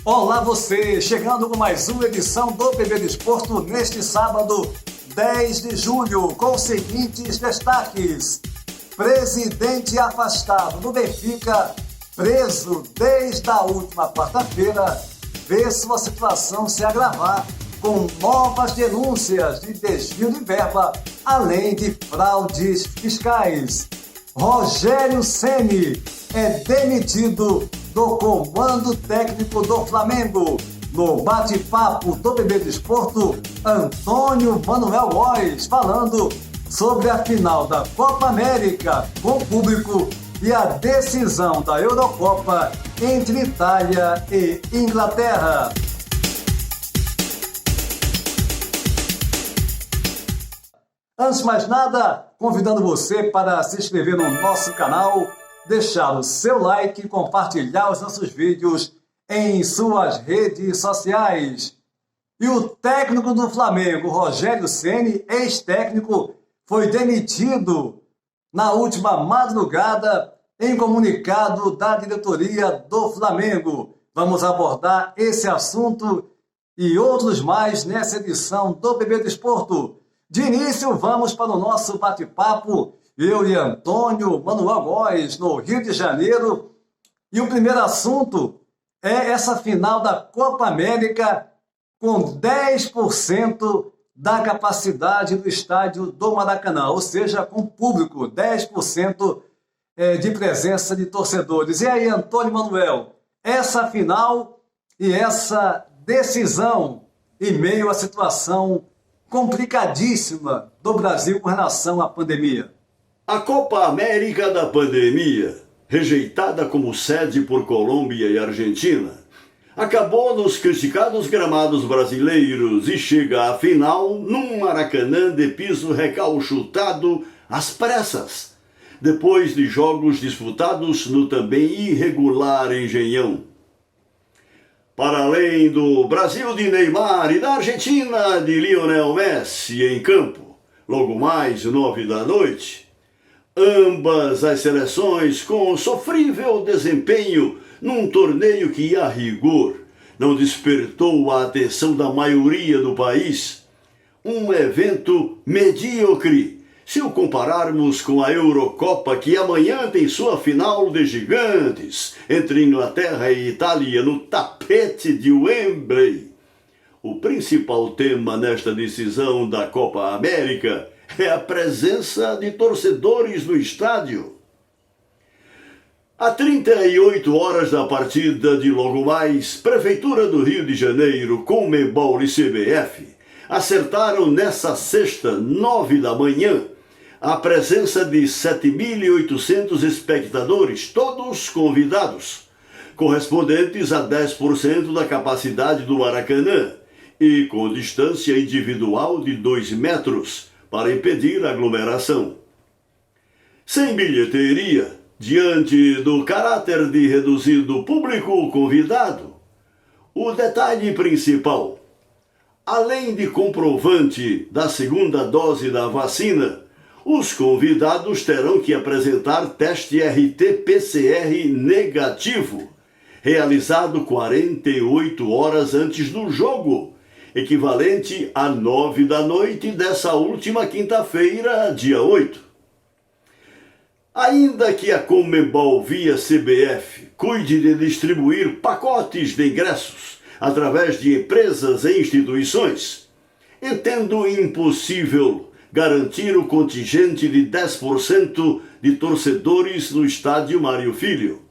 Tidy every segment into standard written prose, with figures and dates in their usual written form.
Olá você, chegando com mais uma edição do PB Desporto neste sábado, 10 de julho, com os seguintes destaques. Presidente afastado do Benfica, preso desde a última quarta-feira, vê sua situação se agravar com novas denúncias de desvio de verba, além de fraudes fiscais. Rogério Ceni é demitido do comando técnico do Flamengo. No bate-papo do PB Desporto, Antônio Manuel Góes falando sobre a final da Copa América com público e a decisão da Eurocopa entre Itália e Inglaterra. Antes de mais nada, convidando você para se inscrever no nosso canal, deixar o seu like e compartilhar os nossos vídeos em suas redes sociais. E o técnico do Flamengo, Rogério Ceni, ex-técnico, foi demitido na última madrugada em comunicado da diretoria do Flamengo. Vamos abordar esse assunto e outros mais nessa edição do PB Desporto. De início, vamos para o nosso bate-papo, eu e Antônio Manuel Góes, no Rio de Janeiro. E o primeiro assunto é essa final da Copa América com 10% da capacidade do estádio do Maracanã, ou seja, com público, 10% de presença de torcedores. E aí, Antônio Manuel, essa final e essa decisão em meio à situação complicadíssima do Brasil com relação à pandemia. A Copa América da pandemia, rejeitada como sede por Colômbia e Argentina, acabou nos criticados gramados brasileiros e chega à final num Maracanã de piso recalchutado às pressas, depois de jogos disputados no também irregular Engenhão. Para além do Brasil de Neymar e da Argentina de Lionel Messi em campo, logo mais 9 da noite, ambas as seleções com sofrível desempenho num torneio que, a rigor, não despertou a atenção da maioria do país, um evento medíocre, se o compararmos com a Eurocopa, que amanhã tem sua final de gigantes entre Inglaterra e Itália no tapete de Wembley. O principal tema nesta decisão da Copa América é a presença de torcedores no estádio. A 38 horas da partida de logo mais, Prefeitura do Rio de Janeiro, Conmebol e CBF acertaram nessa sexta, 9 da manhã, a presença de 7.800 espectadores, todos convidados, correspondentes a 10% da capacidade do Maracanã e com distância individual de 2 metros para impedir a aglomeração. Sem bilheteria, diante do caráter de reduzido público convidado, o detalhe principal, além de comprovante da segunda dose da vacina, os convidados terão que apresentar teste RT-PCR negativo, realizado 48 horas antes do jogo, equivalente a 9 da noite dessa última quinta-feira, dia 8. Ainda que a Conmebol via CBF cuide de distribuir pacotes de ingressos através de empresas e instituições, entendo impossível garantir o contingente de 10% de torcedores no estádio Mário Filho.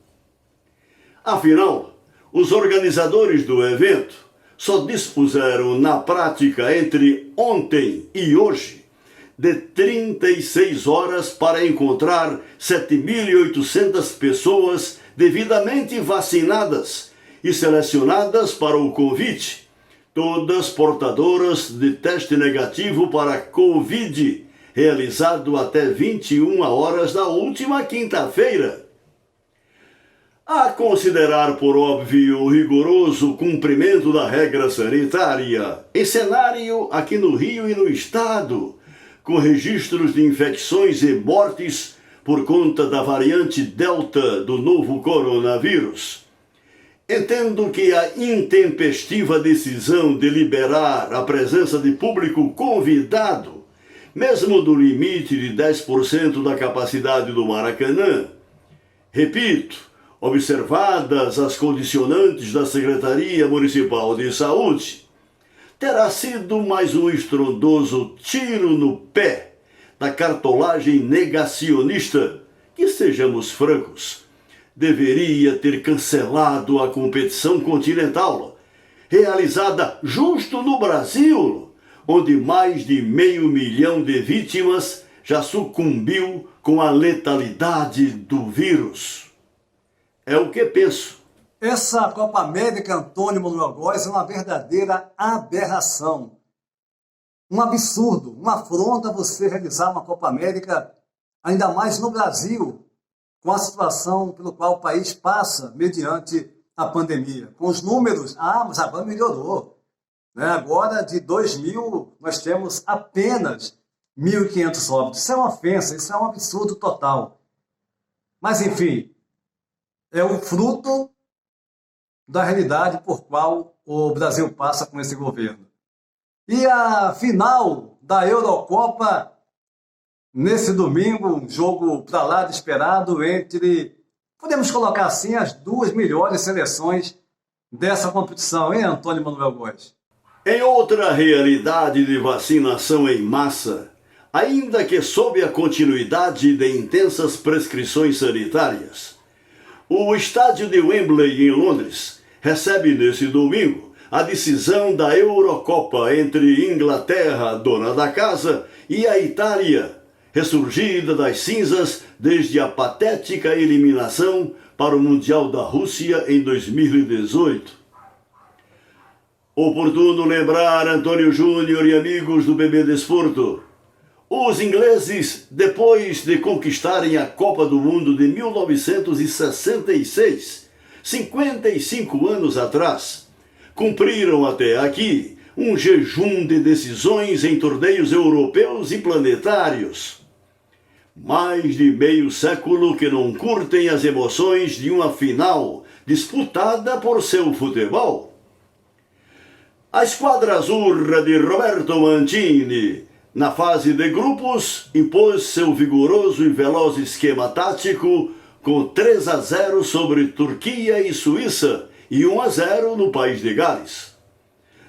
Afinal, os organizadores do evento só dispuseram na prática entre ontem e hoje de 36 horas para encontrar 7.800 pessoas devidamente vacinadas e selecionadas para o convite, todas portadoras de teste negativo para Covid, realizado até 21 horas da última quinta-feira. A considerar por óbvio o rigoroso cumprimento da regra sanitária, em cenário aqui no Rio e no Estado, com registros de infecções e mortes por conta da variante Delta do novo coronavírus, Entendo que a intempestiva decisão de liberar a presença de público convidado, mesmo do limite de 10% da capacidade do Maracanã, repito, observadas as condicionantes da Secretaria Municipal de Saúde, terá sido mais um estrondoso tiro no pé da cartolagem negacionista que, sejamos francos, deveria ter cancelado a competição continental, realizada justo no Brasil, onde mais de 500 mil de vítimas já sucumbiu com a letalidade do vírus. É o que penso. Essa Copa América, Antônio Manuel Góes, é uma verdadeira aberração. Um absurdo, uma afronta você realizar uma Copa América, ainda mais no Brasil, com a situação pelo qual o país passa mediante a pandemia. Com os números, mas agora melhorou. Né? Agora, de 2.000, nós temos apenas 1.500 óbitos. Isso é uma ofensa, isso é um absurdo total. Mas, enfim, é o fruto da realidade por qual o Brasil passa com esse governo. E a final da Eurocopa, nesse domingo, um jogo para lá de esperado entre, podemos colocar assim, as duas melhores seleções dessa competição, hein, Antônio Manuel Góes? Em outra realidade de vacinação em massa, ainda que sob a continuidade de intensas prescrições sanitárias, o estádio de Wembley, em Londres, recebe nesse domingo a decisão da Eurocopa entre Inglaterra, dona da casa, e a Itália, ressurgida das cinzas desde a patética eliminação para o Mundial da Rússia em 2018. Oportuno lembrar, Antônio Júnior e amigos do BB Desporto, os ingleses, depois de conquistarem a Copa do Mundo de 1966, 55 anos atrás, cumpriram até aqui um jejum de decisões em torneios europeus e planetários. Mais de meio século que não curtem as emoções de uma final disputada por seu futebol. A esquadra azurra de Roberto Mancini, na fase de grupos, impôs seu vigoroso e veloz esquema tático com 3-0 sobre Turquia e Suíça e 1-0 no país de Gales.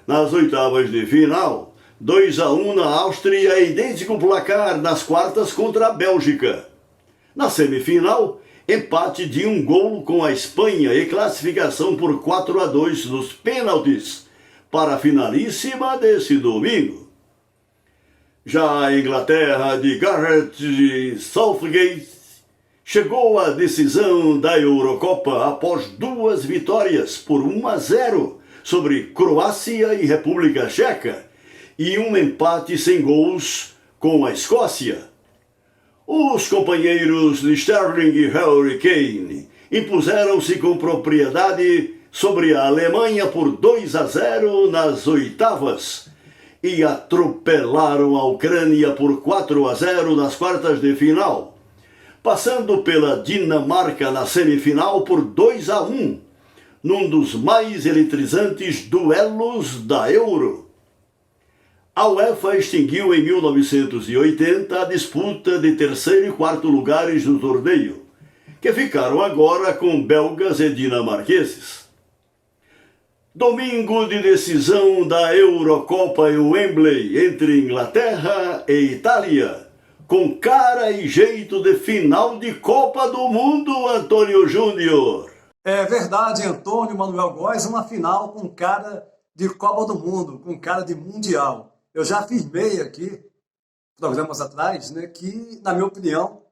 Nas oitavas de final, 2-1 na Áustria e idêntico placar nas quartas contra a Bélgica. Na semifinal, empate de 1 gol com a Espanha e classificação por 4-2 nos pênaltis para a finalíssima desse domingo. Já a Inglaterra de Gareth Southgate chegou à decisão da Eurocopa após 2 vitórias por 1-0 sobre Croácia e República Tcheca e um empate sem gols com a Escócia. Os companheiros de Sterling e Harry Kane impuseram-se com propriedade sobre a Alemanha por 2-0 nas oitavas e atropelaram a Ucrânia por 4-0 nas quartas de final, passando pela Dinamarca na semifinal por 2-1, num dos mais eletrizantes duelos da Euro. A UEFA extinguiu em 1980 a disputa de terceiro e quarto lugares do torneio, que ficaram agora com belgas e dinamarqueses. Domingo de decisão da Eurocopa em Wembley entre Inglaterra e Itália, com cara e jeito de final de Copa do Mundo, Antônio Júnior. É verdade, Antônio Manuel Góes, uma final com cara de Copa do Mundo, com cara de Mundial. Eu já afirmei aqui, programas atrás, né, que, na minha opinião,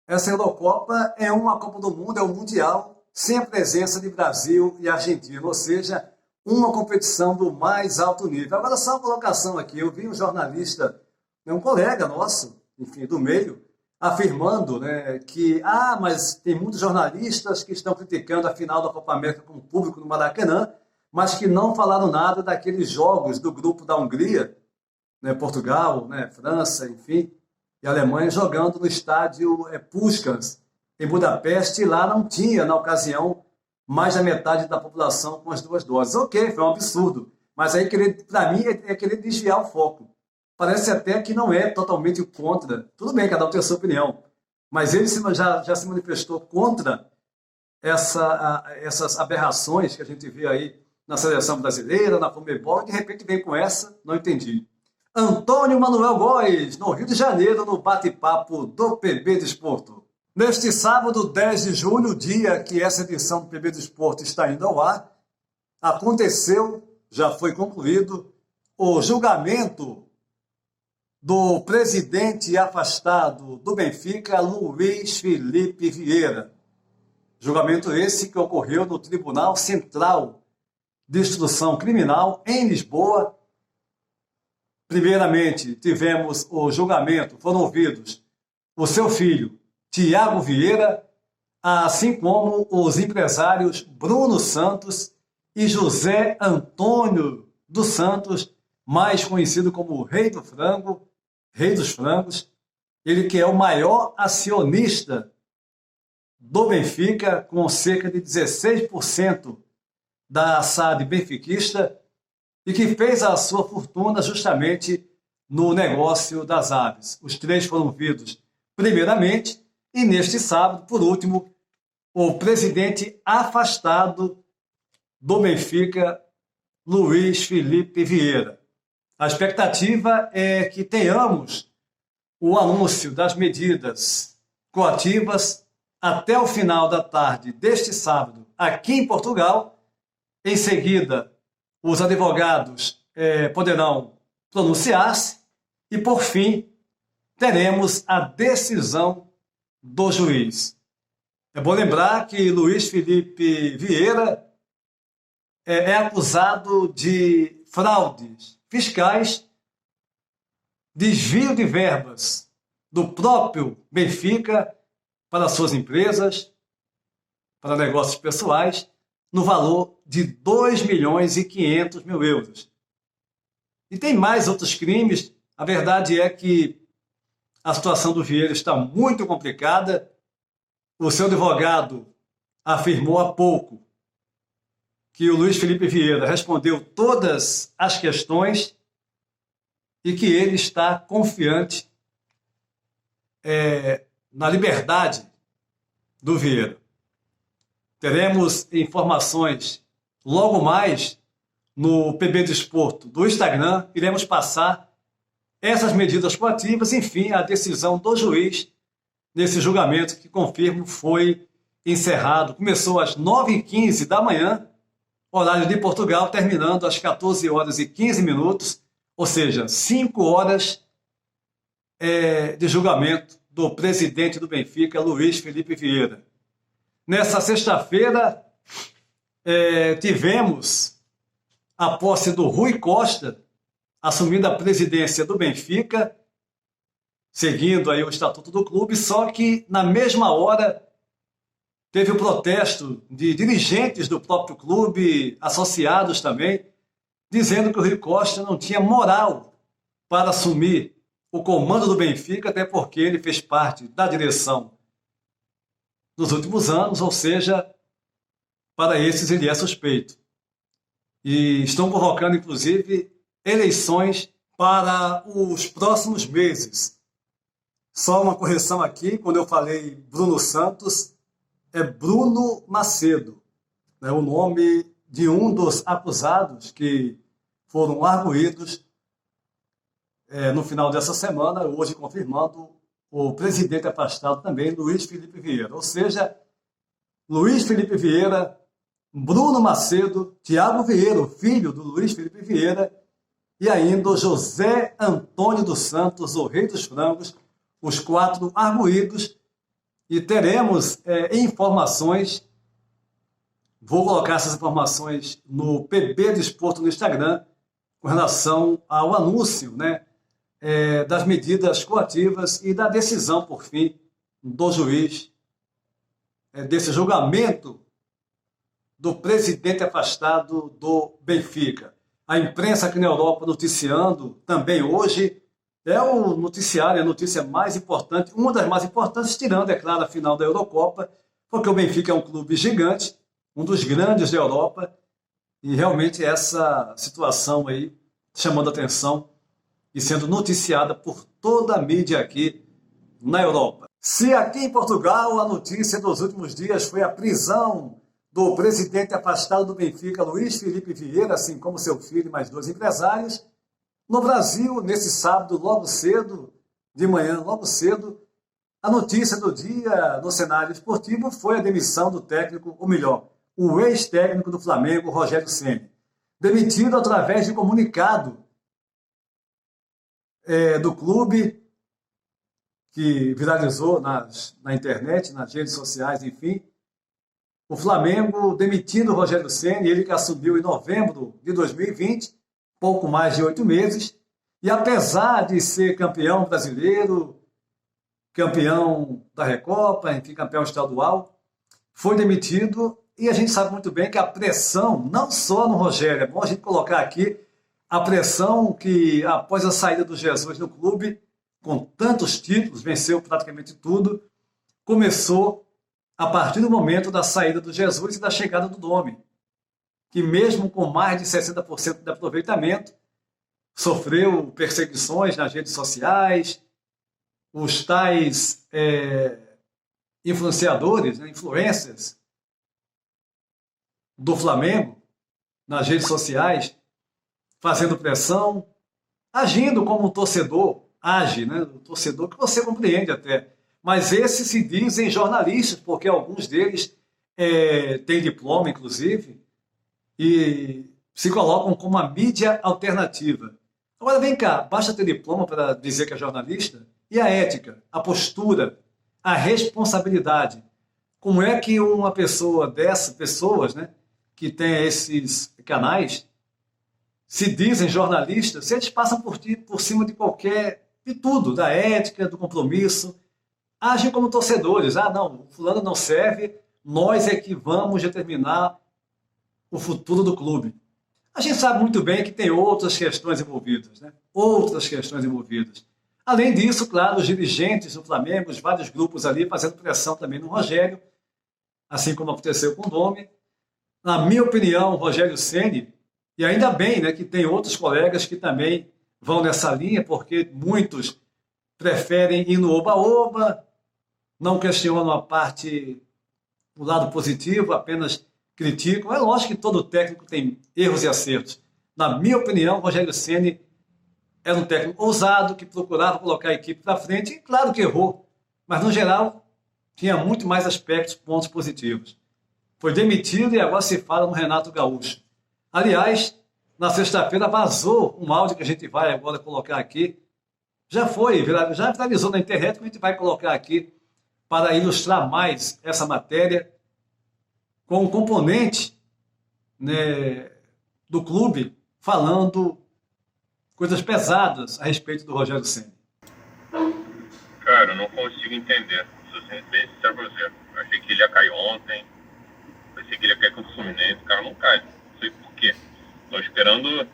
essa Eurocopa é uma Copa do Mundo, é um Mundial, sem a presença de Brasil e Argentina, ou seja, uma competição do mais alto nível. Agora, só uma colocação aqui, eu vi um jornalista, um colega nosso, enfim, do meio, afirmando, né, que, mas tem muitos jornalistas que estão criticando a final da Copa América com o público no Maracanã, mas que não falaram nada daqueles jogos do grupo da Hungria, né, Portugal, né, França, enfim, e Alemanha, jogando no estádio Puskás, em Budapeste, e lá não tinha, na ocasião, mais da metade da população com as 2 doses. Ok, foi um absurdo. Mas aí, para mim, é querer desviar o foco. Parece até que não é totalmente contra. Tudo bem, cada um tem a sua opinião. Mas ele já se manifestou contra essas aberrações que a gente vê aí na seleção brasileira, na Conmebol, e de repente vem com essa, não entendi. Antônio Manuel Góes, no Rio de Janeiro, no bate-papo do PB Desporto. Neste sábado, 10 de julho, dia que essa edição do PB Desporto está indo ao ar, aconteceu, já foi concluído, o julgamento do presidente afastado do Benfica, Luiz Felipe Vieira. Julgamento esse que ocorreu no Tribunal Central de Instrução Criminal em Lisboa. Primeiramente, tivemos o julgamento, foram ouvidos o seu filho, Tiago Vieira, assim como os empresários Bruno Santos e José Antônio dos Santos, mais conhecido como o Rei do Frango, Rei dos Frangos, ele que é o maior acionista do Benfica, com cerca de 16% da SAD benfiquista, e que fez a sua fortuna justamente no negócio das aves. Os 3 foram ouvidos primeiramente, e neste sábado, por último, o presidente afastado do Benfica, Luiz Felipe Vieira. A expectativa é que tenhamos o anúncio das medidas coativas até o final da tarde deste sábado, aqui em Portugal. Em seguida, os advogados poderão pronunciar-se e, por fim, teremos a decisão do juiz. É bom lembrar que Luiz Felipe Vieira é acusado de fraudes fiscais, desvio de verbas do próprio Benfica para suas empresas, para negócios pessoais, no valor de 2.500.000 euros. E tem mais outros crimes. A verdade é que a situação do Vieira está muito complicada. O seu advogado afirmou há pouco que o Luiz Felipe Vieira respondeu todas as questões e que ele está confiante na liberdade do Vieira. Teremos informações logo mais no PB Desporto do Instagram. Iremos passar essas medidas coativas, enfim, a decisão do juiz nesse julgamento que, confirmo, foi encerrado. Começou às 9h15 da manhã, horário de Portugal, terminando às 14h15, ou seja, 5 horas de julgamento do presidente do Benfica, Luiz Felipe Vieira. Nessa sexta-feira, tivemos a posse do Rui Costa, assumindo a presidência do Benfica, seguindo aí o estatuto do clube, só que na mesma hora teve o protesto de dirigentes do próprio clube, associados também, dizendo que o Rui Costa não tinha moral para assumir o comando do Benfica, até porque ele fez parte da direção nos últimos anos, ou seja, para esses ele é suspeito. E estão convocando, inclusive, eleições para os próximos meses. Só uma correção aqui, quando eu falei Bruno Santos, é Bruno Macedo, né, o nome de um dos acusados que foram arguídos no final dessa semana, hoje confirmando o presidente afastado também, Luiz Felipe Vieira. Ou seja, Luiz Felipe Vieira, Bruno Macedo, Tiago Vieira, o filho do Luiz Felipe Vieira, e ainda o José Antônio dos Santos, o Rei dos Frangos, os 4 arguídos, e teremos informações, vou colocar essas informações no PB Desporto no Instagram, com relação ao anúncio, né, das medidas coativas e da decisão, por fim, do juiz, desse julgamento do presidente afastado do Benfica. A imprensa aqui na Europa noticiando também hoje, é o noticiário, a notícia mais importante, uma das mais importantes, tirando, é claro, a final da Eurocopa, porque o Benfica é um clube gigante, um dos grandes da Europa, e realmente essa situação aí chamando atenção e sendo noticiada por toda a mídia aqui na Europa. Se aqui em Portugal a notícia dos últimos dias foi a prisão do presidente afastado do Benfica, Luís Felipe Vieira, assim como seu filho e mais 2 empresários, no Brasil, nesse sábado, logo cedo, de manhã, logo cedo, a notícia do dia no cenário esportivo foi a demissão do técnico, ou melhor, o ex-técnico do Flamengo, Rogério Ceni, demitido através de comunicado do clube, que viralizou na internet, nas redes sociais, enfim. O Flamengo demitindo o Rogério Ceni, ele que assumiu em novembro de 2020, pouco mais de 8 meses, e apesar de ser campeão brasileiro, campeão da Recopa, enfim, campeão estadual, foi demitido, e a gente sabe muito bem que a pressão, não só no Rogério, é bom a gente colocar aqui a pressão que, após a saída do Jesus no clube, com tantos títulos, venceu praticamente tudo, começou a partir do momento da saída do Jesus e da chegada do Domi, que mesmo com mais de 60% de aproveitamento, sofreu perseguições nas redes sociais, os tais influenciadores, influencers do Flamengo, nas redes sociais, fazendo pressão, agindo como um torcedor age, né? O torcedor que você compreende até. Mas esses se dizem jornalistas, porque alguns deles têm diploma, inclusive, e se colocam como a mídia alternativa. Agora, vem cá, basta ter diploma para dizer que é jornalista? E a ética, a postura, a responsabilidade? Como é que uma pessoa pessoas, né, que tem esses canais, se dizem jornalistas, se eles passam por cima de tudo, da ética, do compromisso, agem como torcedores. Ah, não, o fulano não serve, nós é que vamos determinar o futuro do clube. A gente sabe muito bem que tem outras questões envolvidas, né? Outras questões envolvidas. Além disso, claro, os dirigentes do Flamengo, os vários grupos ali fazendo pressão também no Rogério, assim como aconteceu com o Domi. Na minha opinião, o Rogério Ceni, e ainda bem, né, que tem outros colegas que também vão nessa linha, porque muitos preferem ir no oba-oba, não questionam o lado positivo, apenas criticam. É lógico que todo técnico tem erros e acertos. Na minha opinião, o Rogério Ceni era um técnico ousado, que procurava colocar a equipe para frente, e claro que errou, mas no geral tinha muito mais aspectos, pontos positivos. Foi demitido e agora se fala no Renato Gaúcho. Aliás, na sexta-feira vazou um áudio que a gente vai agora colocar aqui. Já viralizou na internet, que a gente vai colocar aqui para ilustrar mais essa matéria com um componente, né, do clube falando coisas pesadas a respeito do Rogério Ceni. Cara, eu não consigo entender. Sou bem sincero pra você. Achei que ele ia cair ontem. Pensei que ele ia cair contra o Fluminense. O cara não cai. Não sei por quê. Estou esperando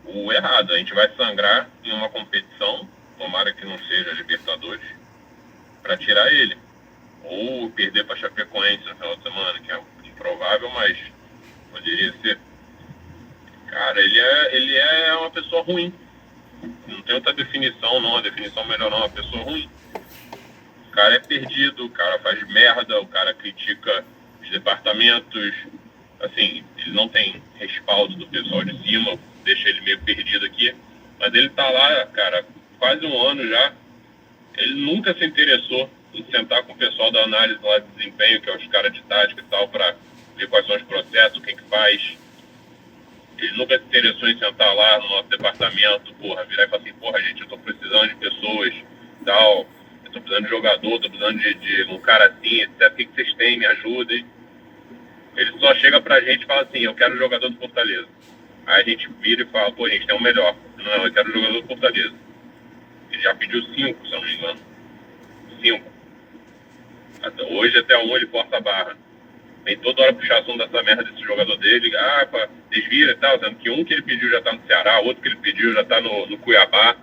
o errado. A gente vai sangrar em uma competição, tomara que não seja Libertadores, para tirar ele. Ou perder para Chapecoense no final de semana, que é improvável, mas poderia ser. Cara, ele é uma pessoa ruim. Não tem outra definição, não. A definição melhor não, é uma pessoa ruim. O cara é perdido, o cara faz merda, o cara critica os departamentos. Assim, ele não tem respaldo do pessoal de cima, deixa ele meio perdido aqui. Mas ele tá lá, cara, quase um ano já. Ele nunca se interessou em sentar com o pessoal da análise lá de desempenho, que é os caras de tática e tal, para ver quais são os processos, o que faz. Ele nunca se interessou em sentar lá no nosso departamento, virar e falar assim, gente, eu tô precisando de pessoas, tal, eu tô precisando de jogador, tô precisando de um cara assim, etc. O que vocês têm? Me ajudem. Ele só chega pra gente e fala assim, eu quero um jogador do Fortaleza. Aí a gente vira e fala, a gente tem um melhor. Não, eu quero um jogador do Fortaleza. Ele já pediu 5, se eu não me engano. 5. Hoje até um ele força a barra. Vem toda hora puxar assunto dessa merda desse jogador dele, desvira e tal, sendo que um que ele pediu já tá no Ceará, outro que ele pediu já tá no Cuiabá.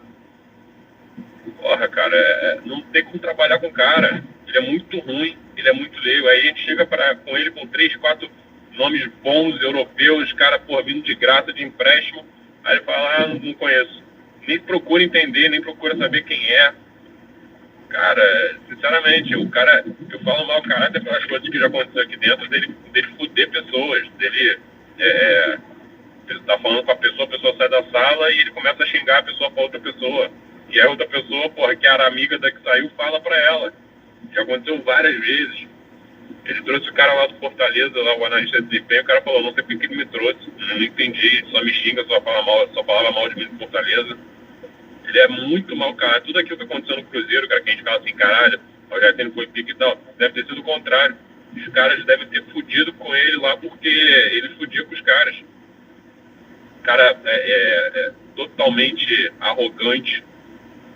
Cara, não tem como trabalhar com o cara. Ele é muito ruim, ele é muito leigo. Aí a gente chega com ele com 3, 4 nomes bons, europeus, cara, porra, vindo de graça, de empréstimo. Aí ele fala, não conheço. Nem procura entender, nem procura saber quem é. Cara, sinceramente, o cara, eu falo mal caráter pelas coisas que já aconteceu aqui dentro, dele fuder pessoas, dele tá falando com a pessoa sai da sala e ele começa a xingar a pessoa pra outra pessoa. E a outra pessoa, porra, que era amiga da que saiu, fala pra ela. Já aconteceu várias vezes. Ele trouxe o cara lá do Fortaleza, lá o analista de desempenho, o cara falou, não sei por que ele me trouxe, não entendi, só me xinga, só falava mal de mim do Fortaleza. Ele é muito mau cara. Tudo aquilo que aconteceu no Cruzeiro, cara, que a gente fala assim, caralho, o Rogério Ceni foi pique e tal, deve ter sido o contrário. Os caras devem ter fudido com ele lá porque ele fudia com os caras. O cara é totalmente arrogante,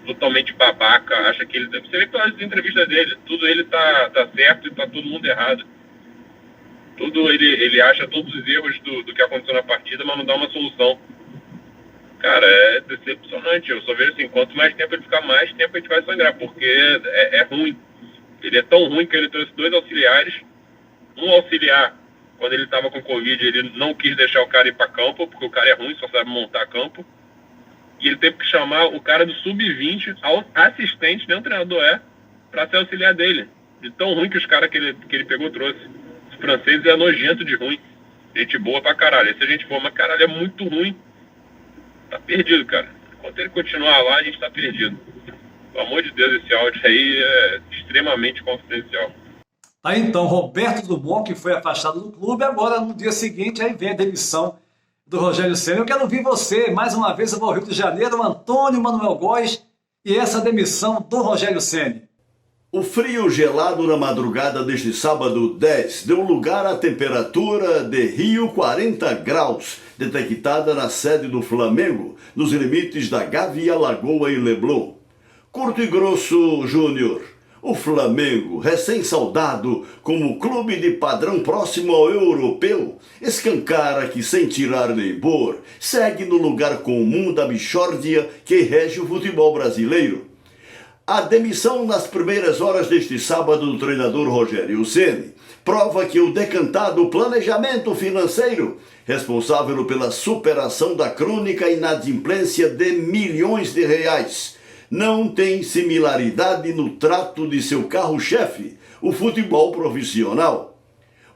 totalmente babaca, acha que ele... Você vê pelas entrevistas dele, tudo ele tá certo e tá todo mundo errado. Tudo ele acha todos os erros do que aconteceu na partida, mas não dá uma solução. Cara, é decepcionante. Eu só vejo assim, quanto mais tempo ele ficar, mais tempo a gente vai sangrar, porque é ruim. Ele é tão ruim que ele trouxe 2 auxiliares. Um auxiliar, quando ele estava com Covid, ele não quis deixar o cara ir para campo, porque o cara é ruim, só sabe montar campo. E ele teve que chamar o cara do sub-20, assistente, nem o treinador para ser auxiliar dele. De tão ruim que os caras que ele pegou trouxe. Os franceses é nojento de ruim. Gente boa pra caralho. Esse a gente boa, mas caralho, é muito ruim. Tá perdido, cara. Enquanto ele continuar lá, a gente tá perdido. Pelo amor de Deus, esse áudio aí é extremamente confidencial. Tá então, Roberto Dumont, que foi afastado do clube, agora no dia seguinte aí vem a demissão do Rogério Ceni. Eu quero ouvir você, mais uma vez eu vou ao Rio de Janeiro, Antônio Manuel Góes, e essa demissão do Rogério Ceni. O frio gelado na madrugada deste sábado 10 deu lugar à temperatura de Rio 40 graus, detectada na sede do Flamengo, nos limites da Gávea, Lagoa e Leblon. Curto e grosso, Júnior. O Flamengo, recém-saudado como clube de padrão próximo ao europeu, escancara que, sem tirar nem pôr, segue no lugar comum da bichórdia que rege o futebol brasileiro. A demissão nas primeiras horas deste sábado do treinador Rogério Ceni prova que o decantado planejamento financeiro, responsável pela superação da crônica inadimplência de milhões de reais, não tem similaridade no trato de seu carro-chefe, o futebol profissional.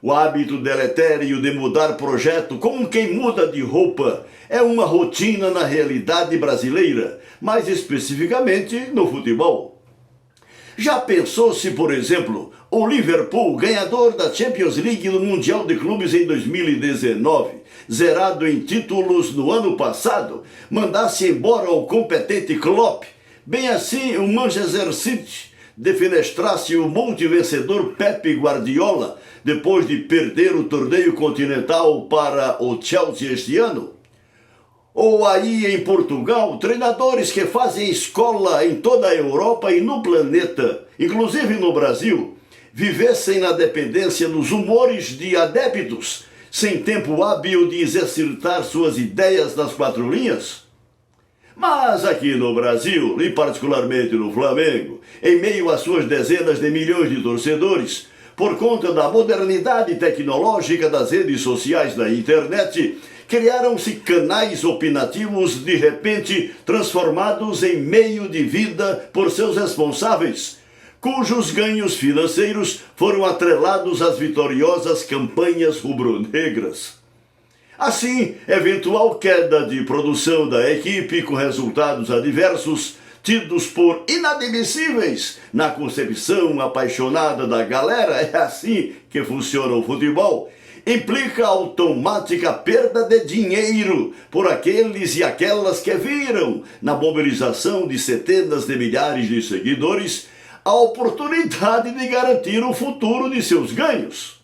O hábito deletério de mudar projeto como quem muda de roupa é uma rotina na realidade brasileira, mais especificamente no futebol. Já pensou se, por exemplo, o Liverpool, ganhador da Champions League no Mundial de Clubes em 2019, zerado em títulos no ano passado, mandasse embora o competente Klopp, bem assim o Manchester City defenestrasse o multivencedor Pep Guardiola depois de perder o torneio continental para o Chelsea este ano? Ou aí em Portugal, treinadores que fazem escola em toda a Europa e no planeta, inclusive no Brasil, vivessem na dependência dos humores de adeptos, sem tempo hábil de exercitar suas ideias nas 4 linhas? Mas aqui no Brasil, e particularmente no Flamengo, em meio às suas dezenas de milhões de torcedores, por conta da modernidade tecnológica das redes sociais da internet, criaram-se canais opinativos de repente transformados em meio de vida por seus responsáveis, cujos ganhos financeiros foram atrelados às vitoriosas campanhas rubro-negras. Assim, eventual queda de produção da equipe com resultados adversos, tidos por inadmissíveis na concepção apaixonada da galera, é assim que funciona o futebol, implica automática perda de dinheiro por aqueles e aquelas que viram na mobilização de centenas de milhares de seguidores a oportunidade de garantir o futuro de seus ganhos.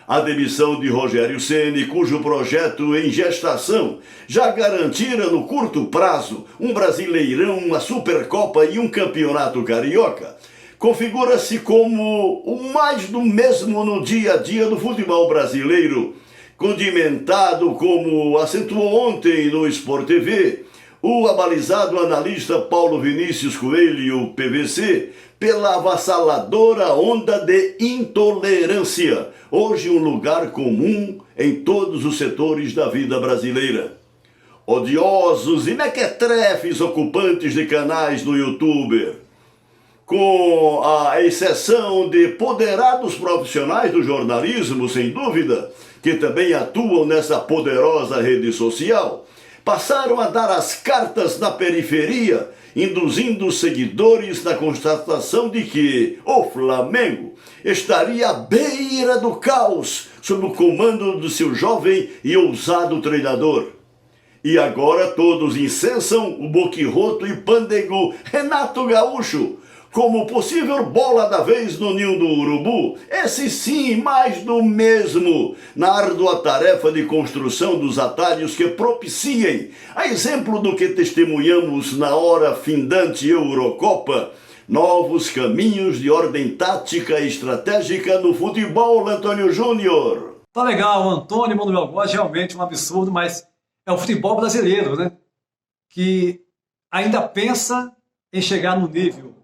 A demissão de Rogério Ceni, cujo projeto em gestação já garantira no curto prazo um Brasileirão, uma Supercopa e um Campeonato Carioca, configura-se como o mais do mesmo no dia a dia do futebol brasileiro, condimentado, como acentuou ontem no Sport TV, o abalizado analista Paulo Vinícius Coelho, PVC, pela avassaladora onda de intolerância, hoje um lugar comum em todos os setores da vida brasileira. Odiosos e mequetrefes ocupantes de canais no YouTube, com a exceção de poderados profissionais do jornalismo, sem dúvida, que também atuam nessa poderosa rede social, passaram a dar as cartas na periferia, induzindo os seguidores na constatação de que o Flamengo estaria à beira do caos sob o comando do seu jovem e ousado treinador. E agora todos incensam o boquirroto e pândego Renato Gaúcho como possível bola da vez no ninho do urubu. Esse sim, mais do mesmo, na árdua tarefa de construção dos atalhos que propiciem, a exemplo do que testemunhamos na hora findante Eurocopa, novos caminhos de ordem tática e estratégica no futebol, Antônio Júnior. Tá legal, o Antônio Manuel Góes, realmente um absurdo, mas é o futebol brasileiro, né? Que ainda pensa em chegar no nível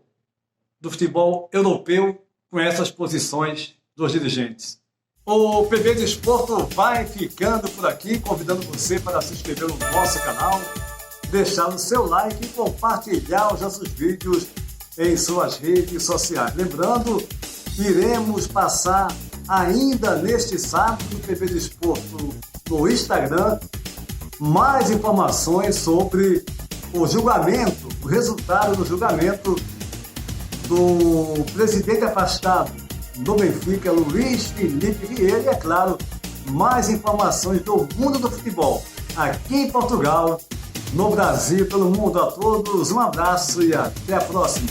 do futebol europeu com essas posições dos dirigentes. O PB Desporto vai ficando por aqui, convidando você para se inscrever no nosso canal, deixar o seu like e compartilhar os nossos vídeos em suas redes sociais. Lembrando, iremos passar ainda neste sábado no PB Desporto no Instagram mais informações sobre o julgamento, o resultado do julgamento do presidente afastado do Benfica, Luiz Felipe Vieira, e, é claro, mais informações do mundo do futebol, aqui em Portugal, no Brasil, pelo mundo. A todos, um abraço e até a próxima.